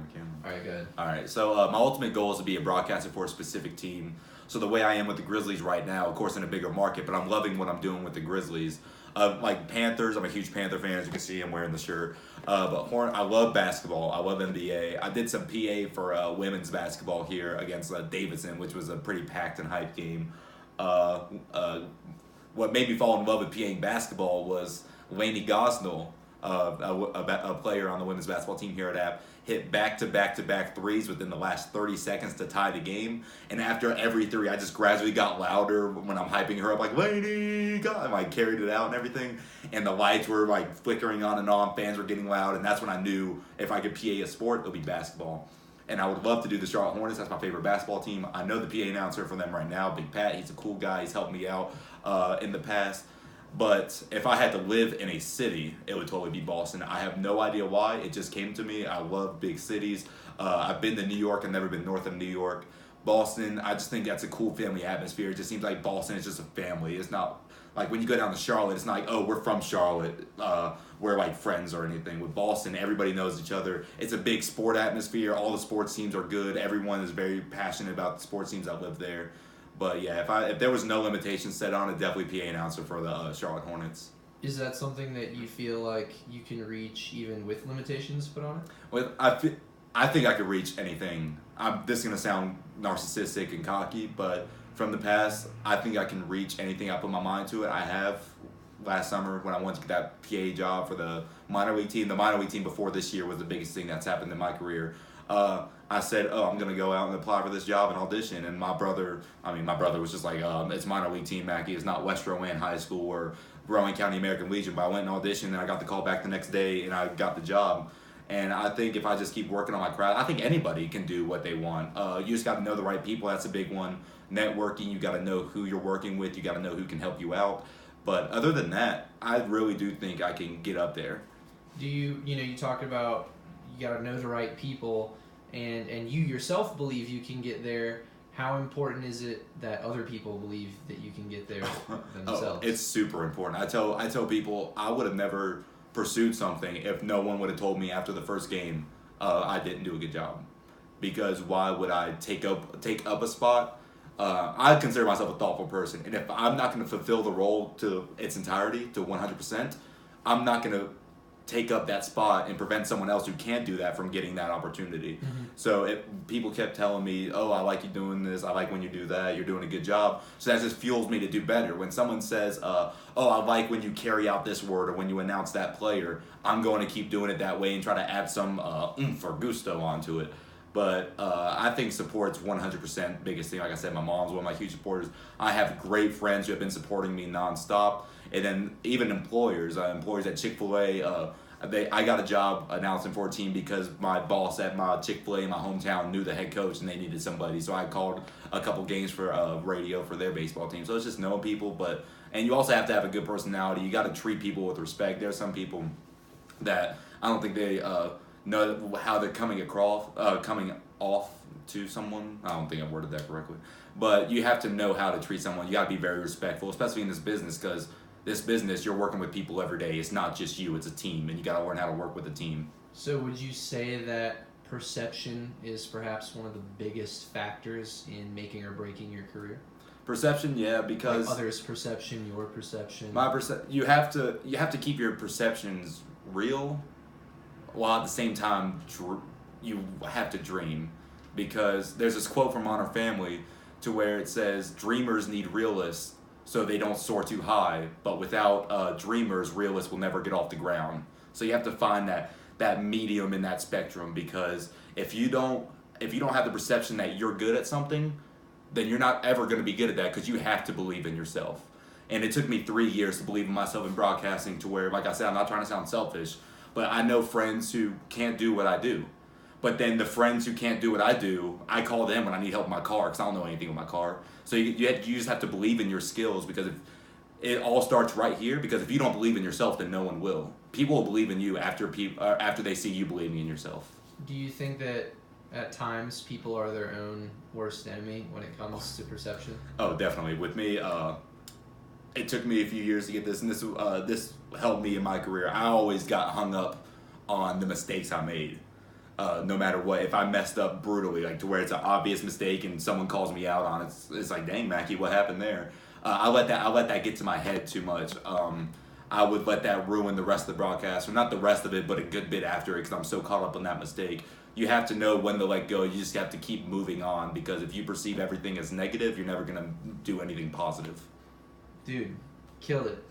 the camera. All right, good. All right, so my ultimate goal is to be a broadcaster for a specific team. So the way I am with the Grizzlies right now, of course in a bigger market, but I'm loving what I'm doing with the Grizzlies. Like Panthers, I'm a huge Panther fan, as you can see I'm wearing the shirt. But I love basketball. I love NBA. I did some PA for women's basketball here against Davidson, which was a pretty packed and hyped game. What made me fall in love with PAing basketball was Lainey Gosnell, a player on the women's basketball team here at App, hit back-to-back threes within the last 30 seconds to tie the game. And after every three, I just gradually got louder when I'm hyping her up, like, Lainey, God, and I carried it out and everything. And the lights were like flickering on and on, fans were getting loud, and that's when I knew if I could PA a sport, it would be basketball. And I would love to do the Charlotte Hornets. That's my favorite basketball team. I know the PA announcer for them right now, Big Pat. He's a cool guy. He's helped me out in the past. But if I had to live in a city, it would totally be Boston. I have no idea why. It just came to me. I love big cities. I've been to New York. I've never been north of New York. Boston, I just think that's a cool family atmosphere. It just seems like Boston is just a family. It's not like when you go down to Charlotte, it's not like, oh, we're from Charlotte. We're like friends or anything. With Boston, everybody knows each other. It's a big sport atmosphere. All the sports teams are good. Everyone is very passionate about the sports teams that live there. But yeah, if there was no limitations set on it, definitely PA announcer for the Charlotte Hornets. Is that something that you feel like you can reach even with limitations put on it? Well, I think I could reach anything. This is going to sound narcissistic and cocky, but from the past, I think I can reach anything I put my mind to it. I have last summer when I went to get that PA job for the minor league team. The minor league team before this year was the biggest thing that's happened in my career. I said, I'm going to go out and apply for this job and audition. And my brother was just like, it's minor league team, Mackie. It's not West Rowan High School or Rowan County American Legion. But I went and auditioned, and I got the call back the next day, and I got the job. And I think if I just keep working on my craft, I think anybody can do what they want. You just got to know the right people. That's a big one. Networking, you got to know who you're working with. You got to know who can help you out. But other than that, I really do think I can get up there. Do you talk about you got to know the right people, and you yourself believe you can get there. How important is it that other people believe that you can get there themselves? It's super important. I tell people I would have never pursued something if no one would have told me after the first game I didn't do a good job. Because why would I take up a spot? I consider myself a thoughtful person, and if I'm not going to fulfill the role to its entirety, to 100%, I'm not going to take up that spot and prevent someone else who can't do that from getting that opportunity. Mm-hmm. So people kept telling me, oh, I like you doing this, I like when you do that, you're doing a good job. So that just fuels me to do better. When someone says, oh, I like when you carry out this word or when you announce that player, I'm going to keep doing it that way and try to add some oomph or gusto onto it. But I think support's 100% biggest thing. Like I said, my mom's one of my huge supporters. I have great friends who have been supporting me nonstop. And then even employers at Chick-fil-A, I got a job announcing for a team because my boss at my Chick-fil-A in my hometown knew the head coach and they needed somebody. So I called a couple games for radio for their baseball team. So it's just knowing people. And you also have to have a good personality. You got to treat people with respect. There's some people that I don't think they know how they're coming off to someone. I don't think I worded that correctly. But you have to know how to treat someone. You got to be very respectful, especially in this business, because this business, you're working with people every day. It's not just you, it's a team, and you got to learn how to work with a team. So would you say that perception is perhaps one of the biggest factors in making or breaking your career? Perception, yeah, because like others' perception, your perception. You have to keep your perceptions real, while at the same time you have to dream, because there's this quote from Modern Family to where it says, "Dreamers need realists so they don't soar too high, but without dreamers, realists will never get off the ground." So you have to find that medium in that spectrum, because if you don't have the perception that you're good at something, then you're not ever going to be good at that, because you have to believe in yourself. And it took me 3 years to believe in myself in broadcasting, to where, like I said, I'm not trying to sound selfish, but I know friends who can't do what I do. But then the friends who can't do what I do, I call them when I need help with my car, because I don't know anything with my car. So you just have to believe in your skills, because it all starts right here. Because if you don't believe in yourself, then no one will. People will believe in you after they see you believing in yourself. Do you think that at times people are their own worst enemy when it comes to perception? Oh, definitely. With me, it took me a few years to get this, and this helped me in my career. I always got hung up on the mistakes I made. no matter what. If I messed up brutally, like to where it's an obvious mistake and someone calls me out on it, it's like, dang, Mackie, what happened there? I let that get to my head too much. I would let that ruin the rest of the broadcast, or not the rest of it, but a good bit after it, because I'm so caught up on that mistake. You have to know when to let go. You just have to keep moving on, because if you perceive everything as negative, you're never gonna do anything positive. Dude, killed it.